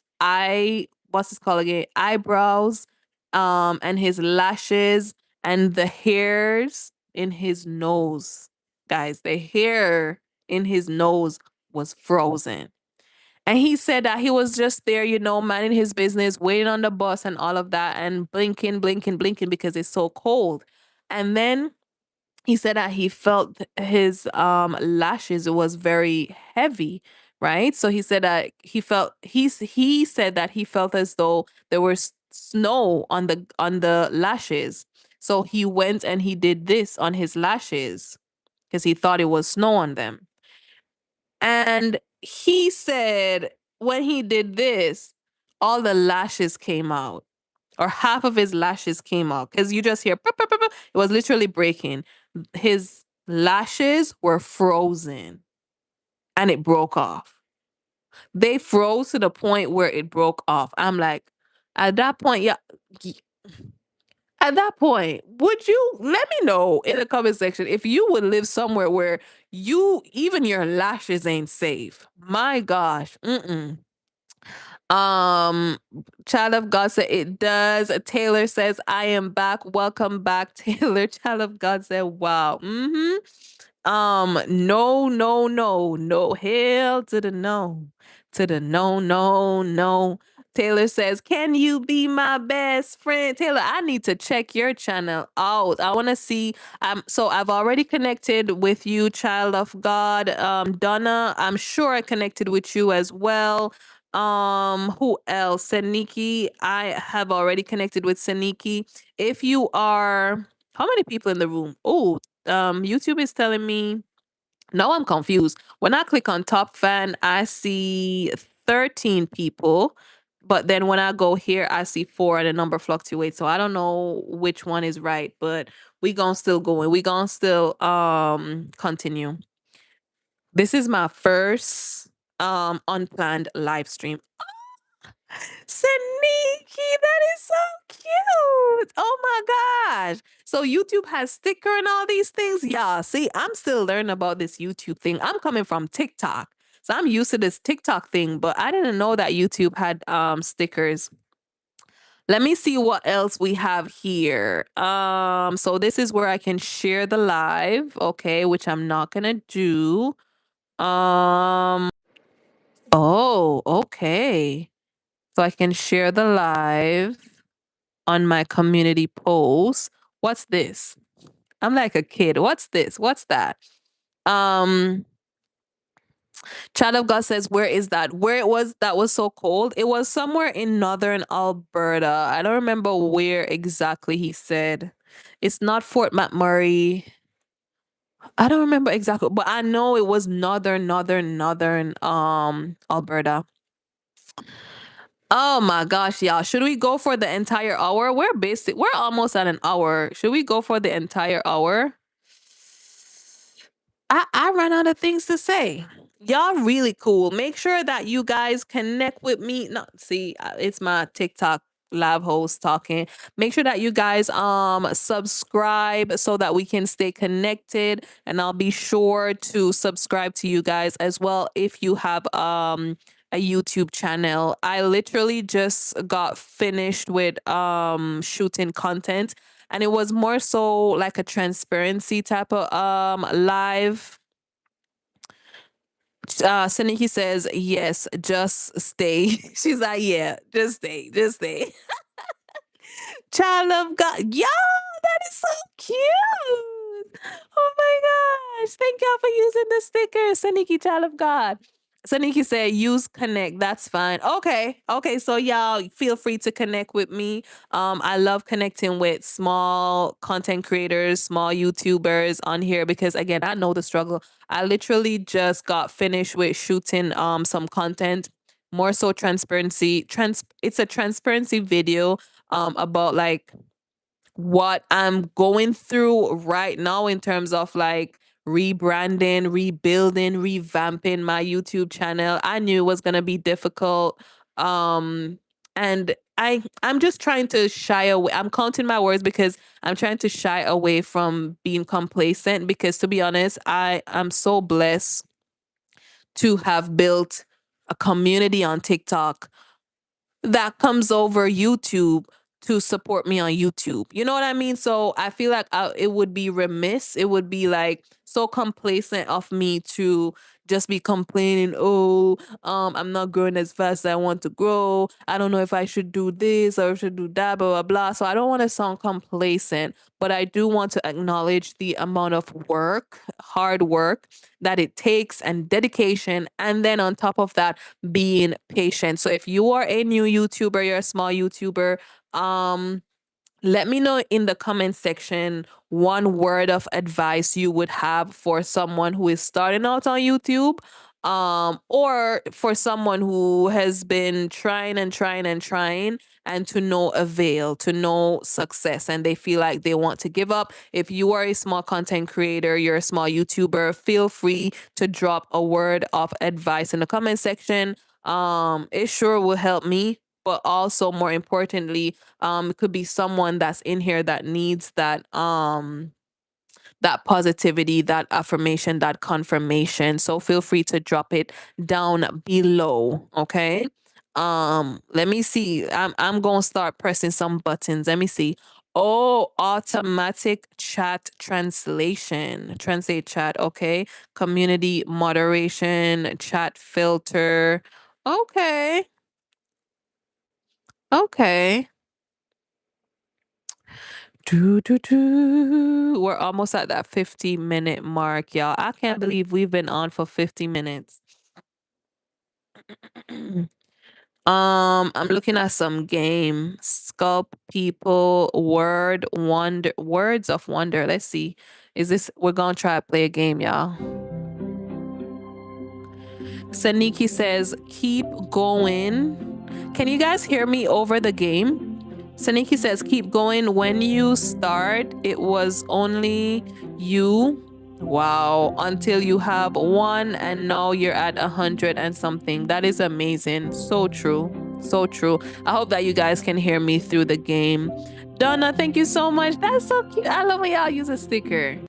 what's this called again? Eyebrows, and his lashes and the hairs in his nose. Guys, the hair in his nose was frozen. And he said that he was just there, minding his business, waiting on the bus and all of that, and blinking, blinking, blinking because it's so cold. And then he said that he felt his lashes was very heavy, right? So he said that he said that he felt as though there was snow on the lashes. So he went and he did this on his lashes because he thought it was snow on them. And he said when he did this, all the lashes came out, or half of his lashes came out, because you just hear "Pop, pop, pop, pop." It was literally breaking. His lashes were frozen and it broke off. They froze to the point where it broke off. I'm like, at that point, yeah. y- At that point, would you let me know in the comment section if you would live somewhere where even your lashes ain't safe? My gosh. Mm-mm. Um, Child of God said it does. Taylor says, I am back. Welcome back, Taylor. Child of God said, wow. No, no, no, no. Hell to the no. To the no, no, no. Taylor says, "Can you be my best friend?" Taylor, I need to check your channel out. I want to see. So I've already connected with you, child of God. Donna, I'm sure I connected with you as well. Who else? Seniki. I have already connected with Seniki. If you are, how many people in the room? Oh, YouTube is telling me. Now I'm confused. When I click on top fan, I see 13 people. But then when I go here, I see four and the number fluctuates. So I don't know which one is right, but we gonna still going. We gonna still continue. This is my first unplanned live stream. Sneaky, that is so cute. Oh my gosh. So YouTube has sticker and all these things. Yeah, see, I'm still learning about this YouTube thing. I'm coming from TikTok. So I'm used to this TikTok thing, but I didn't know that YouTube had stickers. Let me see what else we have here. So this is where I can share the live, okay, which I'm not gonna do. Um oh, okay. So I can share the live on my community post. What's this? I'm like a kid. What's this? What's that? Um, Child of God says, where is that? Where it was that was so cold? It was somewhere in northern Alberta. I don't remember where exactly he said. It's not Fort McMurray. I don't remember exactly, but I know it was northern Alberta. Oh my gosh, y'all. Should we go for the entire hour? We're almost at an hour. Should we go for the entire hour? I ran out of things to say. Y'all really cool. Make sure that you guys connect with me. No, see, it's my TikTok live host talking. Make sure that you guys subscribe so that we can stay connected, and I'll be sure to subscribe to you guys as well if you have a YouTube channel. I literally just got finished with shooting content, and it was more so like a transparency type of live. Saniki says yes, just stay. She's like, yeah, just stay. Child of God. Yo, that is so cute. Oh my gosh. Thank y'all for using the sticker. Saniki, child of God. Saniki said, use connect. That's fine. Okay. Okay. So y'all feel free to connect with me. I love connecting with small content creators, small YouTubers on here because again, I know the struggle. I literally just got finished with shooting some content, more so transparency. It's a transparency video about like what I'm going through right now in terms of like rebranding, rebuilding, revamping my YouTube channel. I knew it was going to be difficult. And I'm just trying to shy away. I'm counting my words because I'm trying to shy away from being complacent because to be honest, I am so blessed to have built a community on TikTok that comes over YouTube to support me on YouTube. You know what I mean? So I feel like it would be remiss. It would be like so complacent of me to just be complaining, oh, I'm not growing as fast as I want to grow. I don't know if I should do this or should do that, blah, blah, blah. So I don't want to sound complacent, but I do want to acknowledge the amount of work, hard work that it takes and dedication. And then on top of that, being patient. So if you are a new YouTuber, you're a small YouTuber, um, let me know in the comment section one word of advice you would have for someone who is starting out on YouTube, or for someone who has been trying and trying and trying and to no avail, to no success, and they feel like they want to give up. If you are a small content creator, you're a small YouTuber, feel free to drop a word of advice in the comment section. It sure will help me, but also more importantly, it could be someone that's in here that needs that positivity, that affirmation, that confirmation. So feel free to drop it down below. Okay. Let me see. I'm gonna start pressing some buttons. Let me see. Oh, automatic chat translation. Translate chat. Okay. Community moderation, chat filter. Okay. Okay. Do, do, do. We're almost at that 50-minute mark, y'all. I can't believe we've been on for 50 minutes. I'm looking at some game. Sculpt people, words of wonder. Let's see. Is this we're gonna try to play a game, y'all. Saniki says, keep going. Can you guys hear me over the game? Saniki says, keep going. When you start, it was only you. Wow. Until you have one, and now you're at 100 and something. That is amazing. So true. So true. I hope that you guys can hear me through the game. Donna, thank you so much. That's so cute. I love when y'all use a sticker.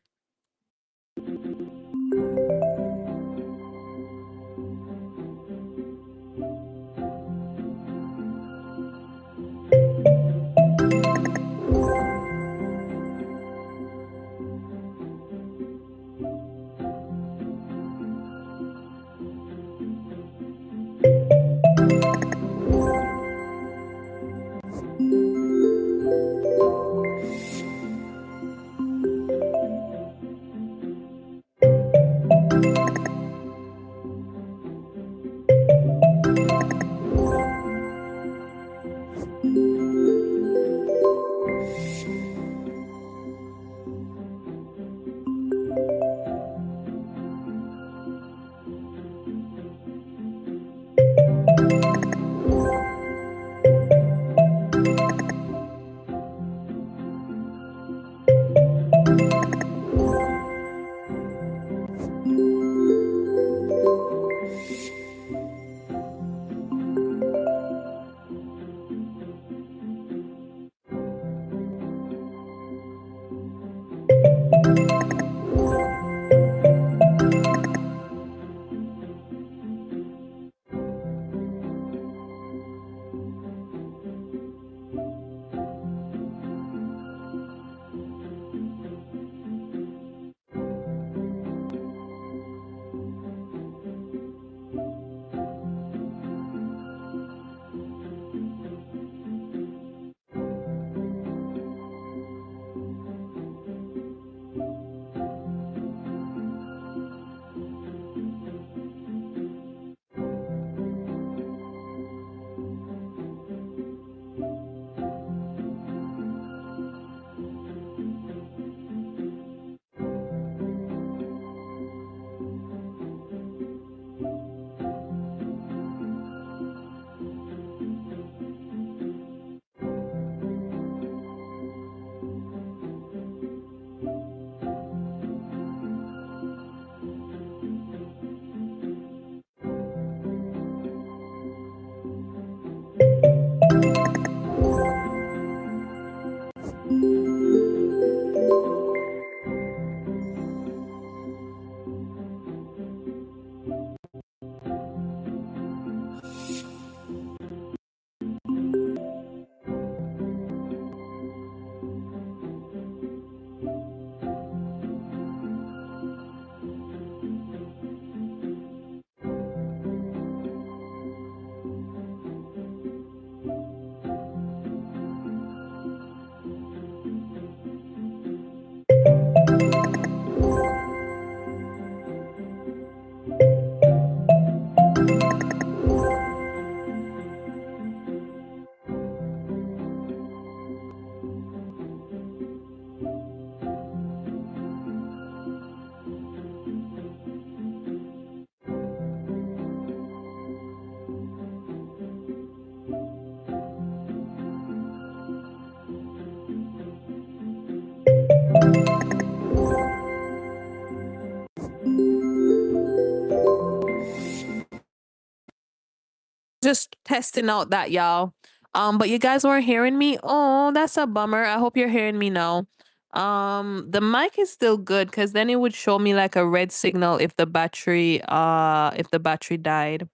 Just testing out that, y'all. But you guys weren't hearing me. Oh, that's a bummer. I hope you're hearing me now. The mic is still good because then it would show me like a red signal if the battery died.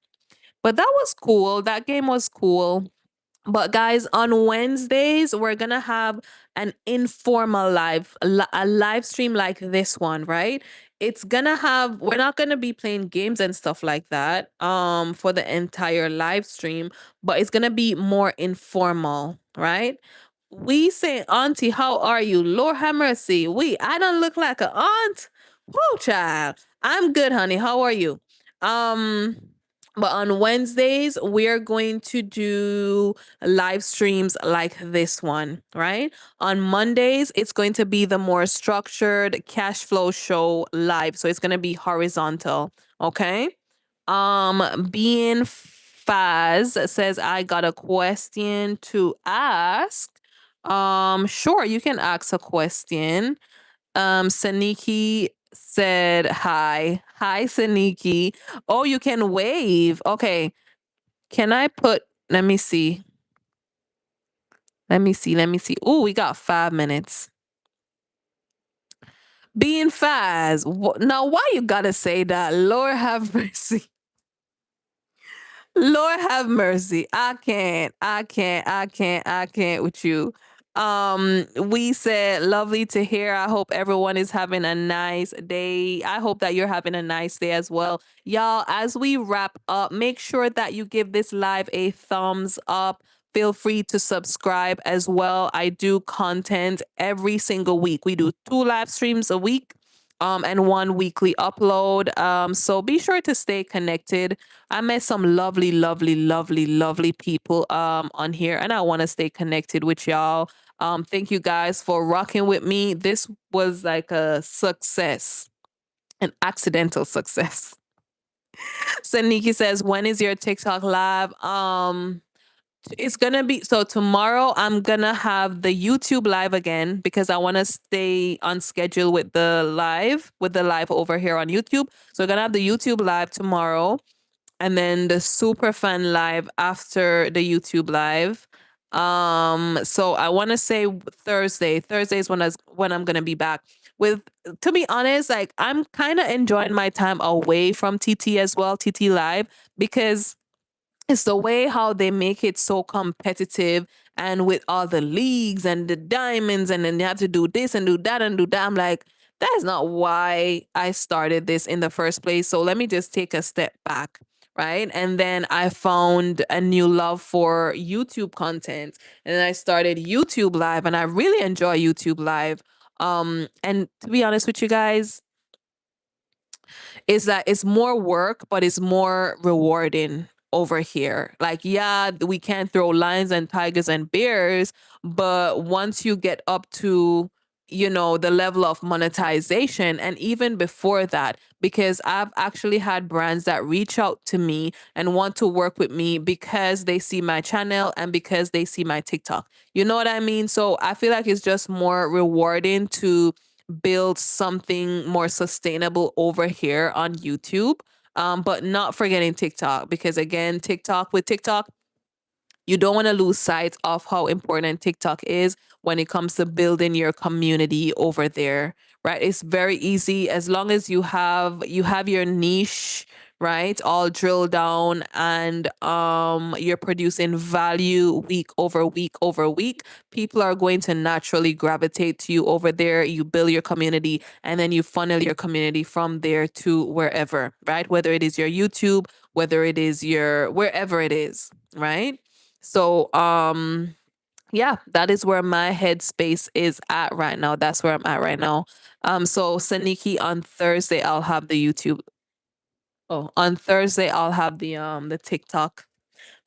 But that was cool. That game was cool. But guys, on Wednesdays, we're gonna have an informal a live stream like this one, right? It's gonna have, we're not gonna be playing games and stuff like that for the entire live stream, but it's gonna be more informal, right? We say, Auntie, how are you? Lord have mercy. I don't look like an aunt. Whoa, child. I'm good, honey. How are you? Um, but on Wednesdays, we're going to do live streams like this one, right? On Mondays, it's going to be the more structured cash flow show live. So it's going to be horizontal, okay? Being Faz says, I got a question to ask. Sure, you can ask a question. Saniki said hi. Hi, Saniki. Oh, you can wave. Okay. Can I put, let me see. Let me see. Oh, we got 5 minutes. Being Faz. Now, why you gotta say that? Lord have mercy. Lord have mercy. I can't with you. We said lovely to hear. I hope everyone is having a nice day. I hope that you're having a nice day as well. Y'all, as we wrap up, make sure that you give this live a thumbs up. Feel free to subscribe as well. I do content every single week. We do 2 live streams a week. And 1 weekly upload. So be sure to stay connected. I met some lovely, lovely, lovely, lovely people on here, and I want to stay connected with y'all. Thank you guys for rocking with me. This was like a success, an accidental success. So Nikki says, when is your TikTok live? It's gonna be so tomorrow. I'm gonna have the YouTube live again because I want to stay on schedule with the live over here on YouTube. So we're gonna have the YouTube live tomorrow, and then the super fun live after the YouTube live. So I want to say Thursday. Thursday is when I'm gonna be back. With To be honest, like I'm kind of enjoying my time away from TT as well, TT live, because it's the way how they make it so competitive, and with all the leagues and the diamonds, and then you have to do this and do that and do that. I'm like, that is not why I started this in the first place. So let me just take a step back. Right. And then I found a new love for YouTube content, and then I started YouTube live, and I really enjoy YouTube live. And to be honest with you guys, is that it's more work, but it's more rewarding over here. Like, yeah, we can't throw lions and tigers and bears, but once you get up to, the level of monetization, and even before that, because I've actually had brands that reach out to me and want to work with me because they see my channel and because they see my TikTok. You know what I mean? So I feel like it's just more rewarding to build something more sustainable over here on YouTube. But not forgetting TikTok, because again, TikTok, you don't want to lose sight of how important TikTok is when it comes to building your community over there, right? It's very easy as long as you have your niche, right? All drilled down, and you're producing value week over week over week. People are going to naturally gravitate to you over there. You build your community, and then you funnel your community from there to wherever, right? Whether it is your YouTube, whether it is your wherever it is, right? So, yeah, that is where my headspace is at right now. That's where I'm at right now. So Saniki, on Thursday I'll have the YouTube. Oh, on Thursday I'll have the TikTok.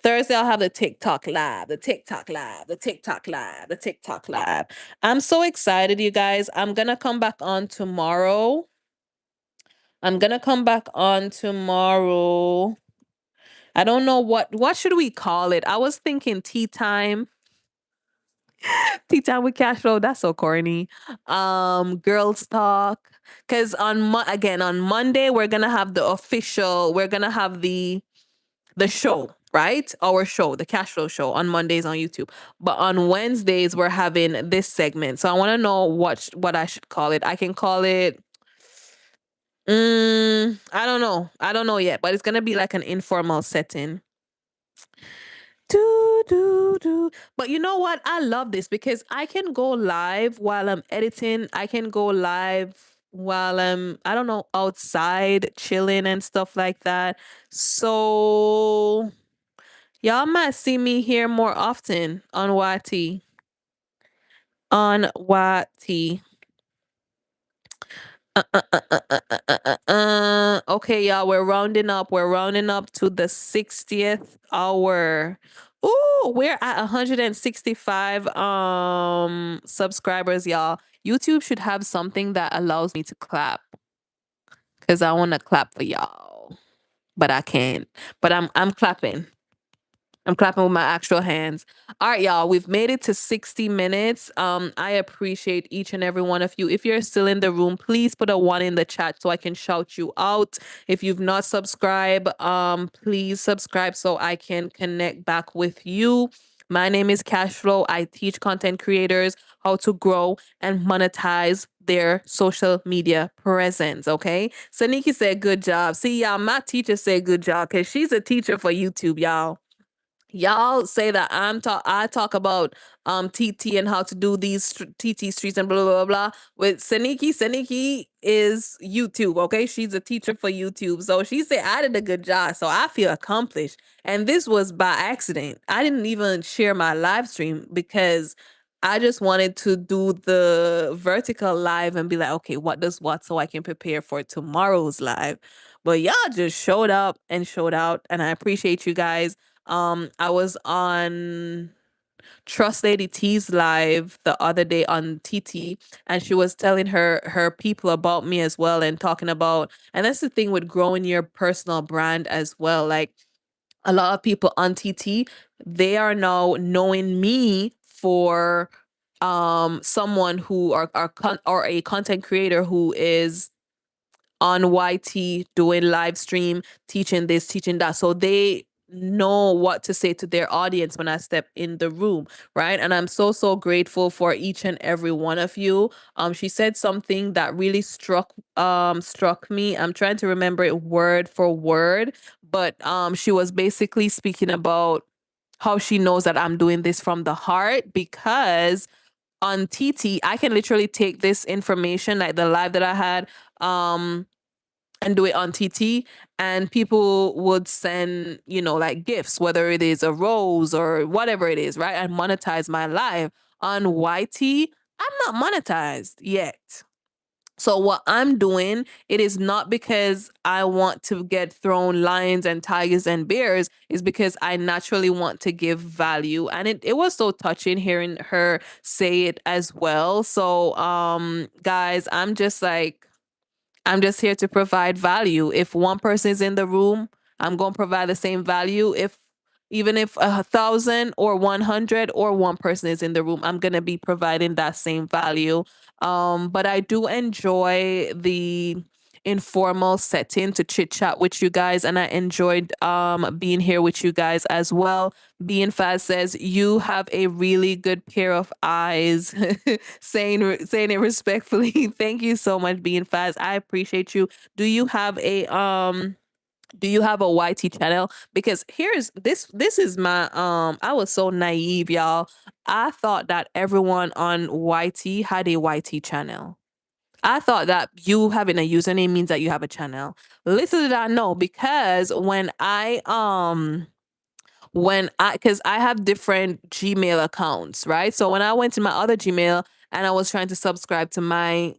Thursday I'll have the TikTok live, the TikTok live, the TikTok live, the TikTok live. I'm so excited, you guys. I'm gonna come back on tomorrow. I'm gonna come back on tomorrow. I don't know what should we call it. I was thinking tea time. Tea time with cash flow. That's so corny. Girls talk. Cause again on Monday we're gonna have the official. We're gonna have the show, right? Our show, the cash flow show on Mondays on YouTube. But on Wednesdays we're having this segment. So I want to know what I should call it. I can call it. I don't know. I don't know yet. But it's gonna be like an informal setting. Do, do, do. But you know what? I love this because I can go live while I'm editing. I can go live while I'm, I don't know, outside chilling and stuff like that. So y'all might see me here more often on YT. On YT. Okay, y'all, we're rounding up. We're rounding up to the 60th hour. Ooh, we're at 165 subscribers, y'all. YouTube should have something that allows me to clap because I want to clap for y'all, but I can't. But I'm clapping. I'm clapping with my actual hands. All right, y'all. We've made it to 60 minutes. I appreciate each and every one of you. If you're still in the room, please put a one in the chat so I can shout you out. If you've not subscribed, please subscribe so I can connect back with you. My name is Cashflow. I teach content creators how to grow and monetize their social media presence. Okay. Saniki said, good job. See, y'all, my teacher said good job because she's a teacher for YouTube, y'all. Y'all say that I talk about TT and how to do these TT streets and blah blah blah blah. With Seniki is YouTube, okay? She's a teacher for YouTube. So she said I did a good job. So I feel accomplished. And this was by accident. I didn't even share my live stream because I just wanted to do the vertical live and be like, okay, what does what so I can prepare for tomorrow's live. But y'all just showed up and showed out and I appreciate you guys. I was on Trust Lady T's live the other day on TT, and she was telling her people about me as well, and talking about, and that's the thing with growing your personal brand as well. Like a lot of people on TT, they are now knowing me for someone who or a content creator who is on YT doing live stream, teaching this, teaching that. So they know what to say to their audience when I step in the room, right? And I'm so so grateful for each and every one of you. She said something that really struck me. I'm trying to remember it word for word, but she was basically speaking about how she knows that I'm doing this from the heart because on TT, I can literally take this information, like the live that I had, um, and do it on TT, and people would send, like gifts, whether it is a rose or whatever it is, right? And monetize my live. On YT, I'm not monetized yet. So what I'm doing, it is not because I want to get thrown lions and tigers and bears, is because I naturally want to give value. And it was so touching hearing her say it as well. So guys, I'm just here to provide value. If one person is in the room, I'm going to provide the same value. If even if 1,000 or 100 or one person is in the room, I'm going to be providing that same value. But I do enjoy the informal setting to chit chat with you guys, and I enjoyed being here with you guys as well. Being Fast says you have a really good pair of eyes. Saying it respectfully. Thank you so much, Being Fast. I appreciate you. Do you have a YT channel? Because here's this is my I was so naive, y'all. I thought that everyone on YT had a YT channel. I thought that you having a username means that you have a channel. Little did I know, because because I have different Gmail accounts, right? So when I went to my other Gmail and I was trying to subscribe to my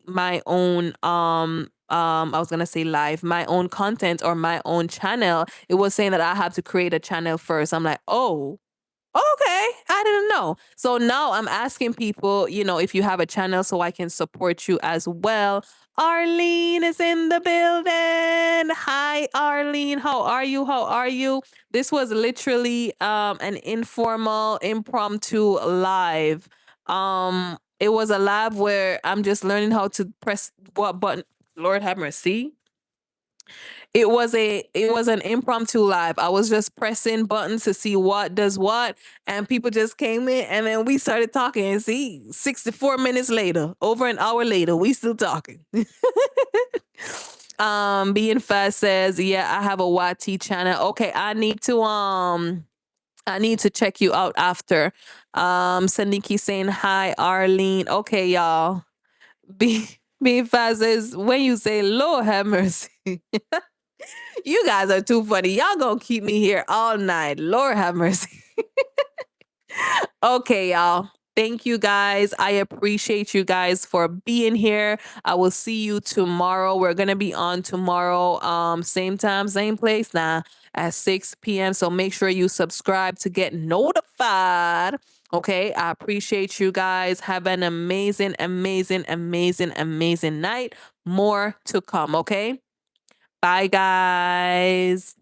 own I was gonna say live, my own content or my own channel, it was saying that I have to create a channel first. I'm like, oh, okay, I didn't know. So now I'm asking people, if you have a channel so I can support you as well. Arlene is in the building. Hi, Arlene. How are you? How are you? This was literally an informal, impromptu live. It was a live where I'm just learning how to press what button. Lord have mercy. It was an impromptu live. I was just pressing buttons to see what does what, and people just came in, and then we started talking. And see, 64 minutes later, over an hour later, we still talking. Being Fast says, yeah, I have a YT channel. Okay, I need to I need to check you out after. Sandiki saying hi, Arlene. Okay, y'all. Be fast is when you say Lord have mercy. You guys are too funny. Y'all gonna keep me here all night. Lord have mercy. Okay, y'all. Thank you guys. I appreciate you guys for being here. I will see you tomorrow. We're gonna be on tomorrow, same time, same place now at 6 p.m. So make sure you subscribe to get notified. Okay, I appreciate you guys. Have an amazing, amazing, amazing, amazing night. More to come, okay? Bye, guys.